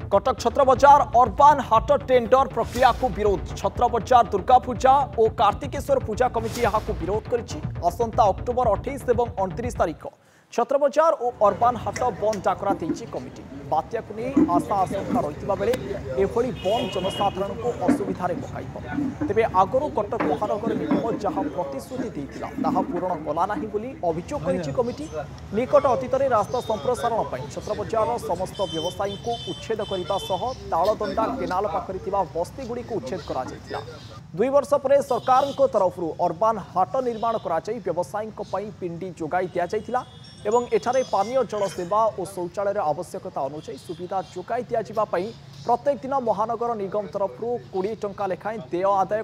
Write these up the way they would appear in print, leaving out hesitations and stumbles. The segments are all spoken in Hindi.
कटक छत्र बजार अर्बान हाट टेंडर प्रक्रिया को विरोध छत्र बजार दुर्गा पूजा और कार्तिकेश्वर पूजा कमिटी यहाँ विरोध करसंता अक्टोबर 28 और 29 तारीख छत्र बजार और अर्बान हाट बंद डाकरा कमिटी बात्या को नहीं आशा आशंका रही बेले एभली बंद जनसाधारण को असुविधा पकाइब तेज आगु कटक महानगर निगम जहां प्रतिश्रुति देता पूरण कला नहीं अभियोग कर कमिटी निकट अतीत रास्ता संप्रसारण पर छत्र बजार समस्त व्यवसायी को उच्छेद करने तालदंडा केनाल पाखरी बस्तीगुड़ी को उच्छेद कर 2 वर्ष पर सरकार तरफ अर्बान हाट निर्माण कर व्यवसायी पिंडी जोगाई दिया एवं एठारे पानीय जल सेवा और शौचालय आवश्यकता अनुसार सुविधा जोगाई दिया प्रत्येक दिन महानगर निगम तरफ 20 टंका लेखाएं देय आदाय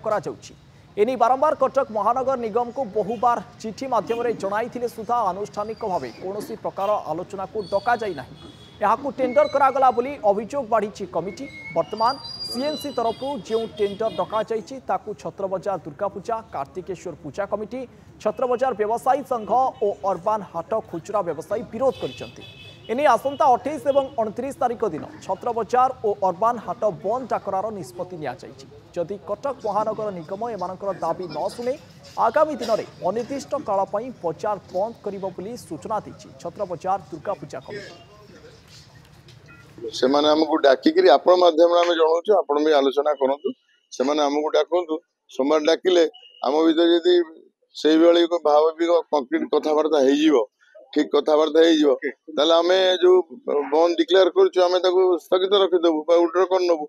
एनी बारंबार कटक महानगर निगम को बहुबार चिठी माध्यम जनाई सुधा आनुष्ठानिक भाव कौन प्रकार आलोचना को डका जाई नहीं यहाँ टेंडर करागला बोली अभियोग बढ़ी कमिटी वर्तमान सीएमसी तरफ जो टेंडर डका ताकू छत्र बजार दुर्गा पूजा कार्तिकेश्वर पूजा कमिटी छत्र बजार व्यवसायी संघ और अर्बान हाट खुचरा व्यवसायी विरोध कर आसंता 28 और 29 तारीख दिन छत्र बजार और अर्बान हाट बंद डाकरार निष्पत्ति जदि कटक महानगर निगम एम दाबी न शुणे आगामी दिन में अनिर्दिष्ट काल बजार बंद कर सूचना दी छत्र बजार दुर्गा पूजा कमिटी से आमको डाकिकी आपण माध्यम जनाऊँ आपण भी आलोचना करूँ से आमको डाकतु सोमवार डाकिले आम भर जदि से भाव भी कंक्रीट कथबार्ता हो ठीक कथबार्ता हो जो बंद डिक्लेयर करें स्थगित रखीदेबू उड्र कर नबू